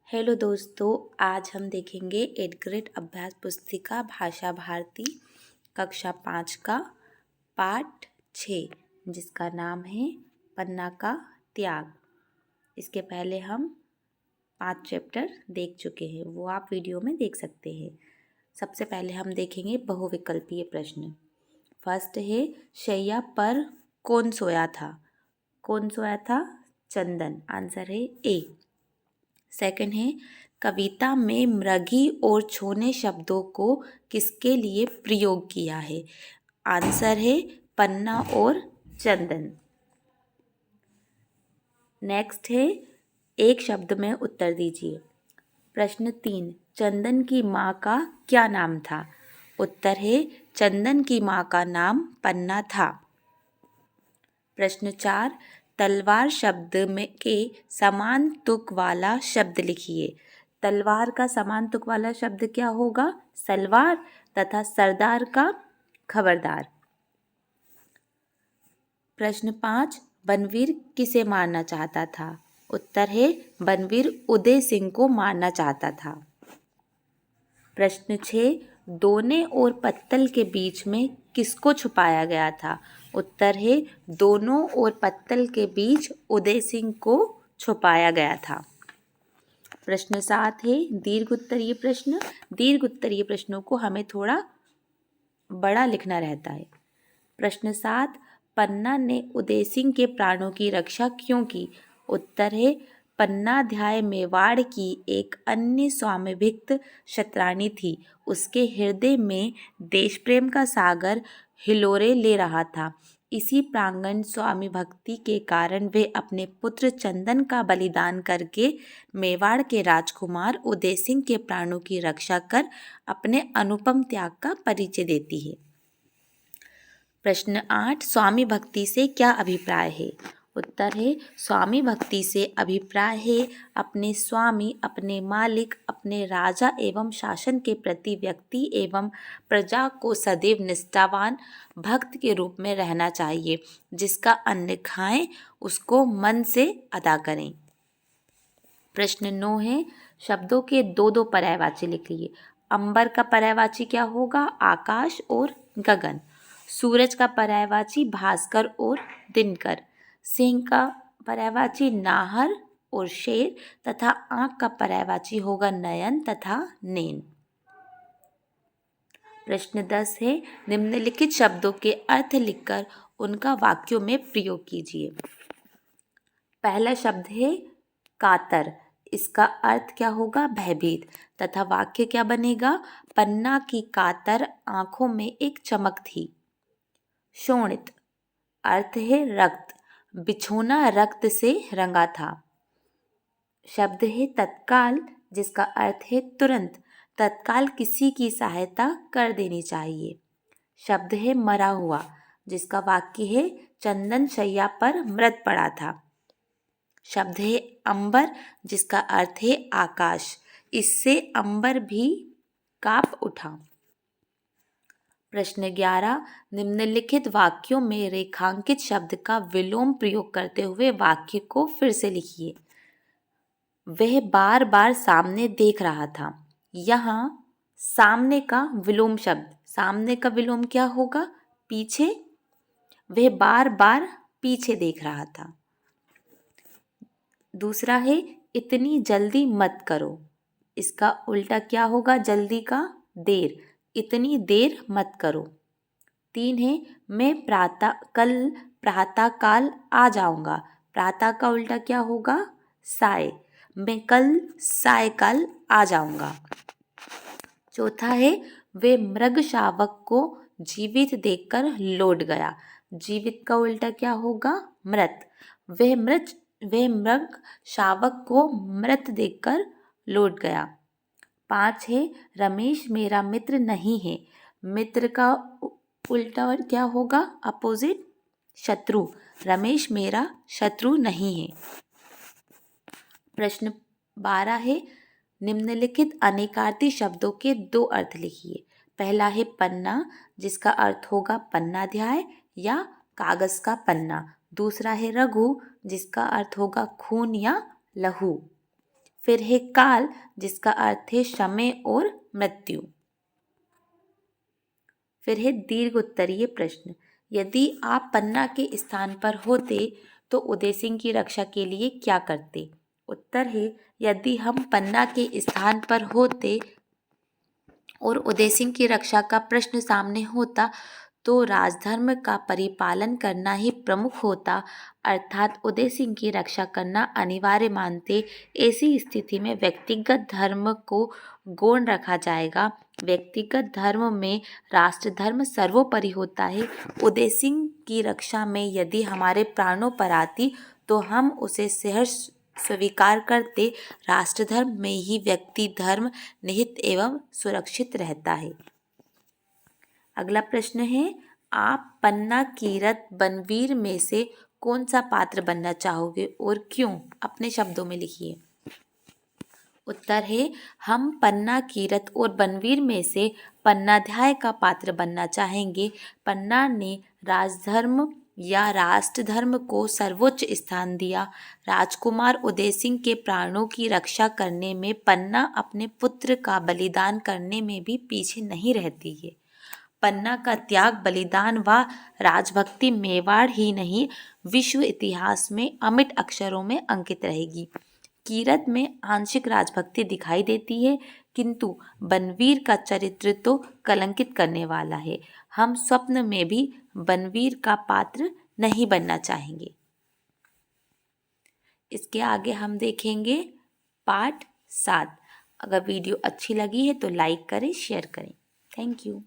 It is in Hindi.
हेलो दोस्तों, आज हम देखेंगे 8th ग्रेड अभ्यास पुस्तिका भाषा भारती कक्षा 5 का पाठ 6 जिसका नाम है पन्ना का त्याग। इसके पहले हम 5 चैप्टर देख चुके हैं, वो आप वीडियो में देख सकते हैं। सबसे पहले हम देखेंगे बहुविकल्पीय प्रश्न। फर्स्ट है, शैया पर कौन सोया था? कौन सोया था? चंदन। आंसर है ए। सेकंड है, कविता में मृगी और छोने शब्दों को किसके लिए प्रयोग किया है? आंसर है पन्ना और चंदन। नेक्स्ट है, एक शब्द में उत्तर दीजिए। प्रश्न 3, चंदन की माँ का क्या नाम था? उत्तर है चंदन की माँ का नाम पन्ना था। प्रश्न 4, तलवार शब्द में के समान तुक वाला शब्द लिखिए। तलवार का समान तुक वाला शब्द क्या होगा? सलवार। तथा सरदार का खबरदार। प्रश्न 5, बनवीर किसे मारना चाहता था? उत्तर है बनवीर उदय सिंह को मारना चाहता था। प्रश्न 6, दोने और पत्तल के बीच में किसको छुपाया गया था? उत्तर है दोनों और पत्तल के बीच उदय सिंह को छुपाया गया था। प्रश्न 7 है दीर्घ उत्तरीय प्रश्न। दीर्घ उत्तरीय प्रश्नों को हमें थोड़ा बड़ा लिखना रहता है। प्रश्न 7, पन्ना ने उदय सिंह के प्राणों की रक्षा क्यों की? उत्तर है पन्नाध्याय मेवाड़ की एक अन्य स्वामिभक्त क्षत्राणी थी। उसके हृदय में देश प्रेम का सागर हिलोरे ले रहा था। इसी प्रांगण स्वामी भक्ति के कारण वे अपने पुत्र चंदन का बलिदान करके मेवाड़ के राजकुमार उदय सिंह के प्राणों की रक्षा कर अपने अनुपम त्याग का परिचय देती है। प्रश्न 8, स्वामी भक्ति से क्या अभिप्राय है? उत्तर है स्वामी भक्ति से अभिप्राय है अपने स्वामी, अपने मालिक, अपने राजा एवं शासन के प्रति व्यक्ति एवं प्रजा को सदैव निष्ठावान भक्त के रूप में रहना चाहिए। जिसका अन्न खाएं उसको मन से अदा करें। प्रश्न 9 है, शब्दों के दो दो पर्यायवाची लिखिए। अंबर का पर्यायवाची क्या होगा? आकाश और गगन। सूरज का पर्यायवाची भास्कर और दिनकर। सिंह का पर्यायवाची नाहर और शेर तथा आँख का पर्यायवाची होगा नयन तथा नैन। प्रश्न 10 है, निम्नलिखित शब्दों के अर्थ लिखकर उनका वाक्यों में प्रयोग कीजिए। पहला शब्द है कातर। इसका अर्थ क्या होगा? भयभीत। तथा वाक्य क्या बनेगा? पन्ना की कातर आंखों में एक चमक थी। शोणित अर्थ है रक्त। बिछोना रक्त से रंगा था। शब्द है तत्काल, जिसका अर्थ है तुरंत। तत्काल किसी की सहायता कर देनी चाहिए। शब्द है मरा हुआ, जिसका वाक्य है चंदन शैया पर मृत पड़ा था। शब्द है अंबर, जिसका अर्थ है आकाश। इससे अंबर भी कांप उठा। प्रश्न 11, निम्नलिखित वाक्यों में रेखांकित शब्द का विलोम प्रयोग करते हुए वाक्य को फिर से लिखिए। वह बार बार सामने देख रहा था। यहाँ सामने का विलोम शब्द, सामने का विलोम क्या होगा? पीछे। वह बार बार पीछे देख रहा था। दूसरा है इतनी जल्दी मत करो। इसका उल्टा क्या होगा? जल्दी का देर। इतनी देर मत करो। 3 है मैं कल प्रातःकाल आ जाऊंगा। प्रातः का उल्टा क्या होगा? साय। मैं कल सायकाल आ जाऊंगा। चौथा है वे मृग शावक को जीवित देखकर लौट गया। जीवित का उल्टा क्या होगा? मृत। वह मृग शावक को मृत देखकर लौट गया। 5 है रमेश मेरा मित्र नहीं है। मित्र का उल्टा क्या होगा? अपोजिट, शत्रु। रमेश मेरा शत्रु नहीं है। प्रश्न 12 है निम्नलिखित अनेकार्थी शब्दों के दो अर्थ लिखिए। पहला है पन्ना, जिसका अर्थ होगा पन्नाध्याय या कागज का पन्ना। दूसरा है रघु, जिसका अर्थ होगा खून या लहू। फिर है काल, जिसका अर्थ है समय और मृत्यु। फिर है दीर्घ उत्तरीय प्रश्न। यदि आप पन्ना के स्थान पर होते तो उदय सिंह की रक्षा के लिए क्या करते? उत्तर है, यदि हम पन्ना के स्थान पर होते और उदय सिंह की रक्षा का प्रश्न सामने होता तो राजधर्म का परिपालन करना ही प्रमुख होता, अर्थात उदय सिंह की रक्षा करना अनिवार्य मानते। ऐसी स्थिति में व्यक्तिगत धर्म को गौण रखा जाएगा। व्यक्तिगत धर्म में राष्ट्र धर्म सर्वोपरि होता है। उदय सिंह की रक्षा में यदि हमारे प्राणों पर आती तो हम उसे सहर्ष स्वीकार करते। राष्ट्र धर्म में ही व्यक्ति धर्म निहित एवं सुरक्षित रहता है। अगला प्रश्न है, आप पन्ना कीरत बनवीर में से कौन सा पात्र बनना चाहोगे और क्यों? अपने शब्दों में लिखिए। उत्तर है, हम पन्ना कीरत और बनवीर में से पन्नाध्याय का पात्र बनना चाहेंगे। पन्ना ने राजधर्म या राष्ट्र धर्म को सर्वोच्च स्थान दिया। राजकुमार उदय सिंह के प्राणों की रक्षा करने में पन्ना अपने पुत्र का बलिदान करने में भी पीछे नहीं रहती है। पन्ना का त्याग, बलिदान व राजभक्ति मेवाड़ ही नहीं विश्व इतिहास में अमिट अक्षरों में अंकित रहेगी। कीरत में आंशिक राजभक्ति दिखाई देती है, किंतु बनवीर का चरित्र तो कलंकित करने वाला है। हम स्वप्न में भी बनवीर का पात्र नहीं बनना चाहेंगे। इसके आगे हम देखेंगे पार्ट 7। अगर वीडियो अच्छी लगी है तो लाइक करें, शेयर करें। Thank you.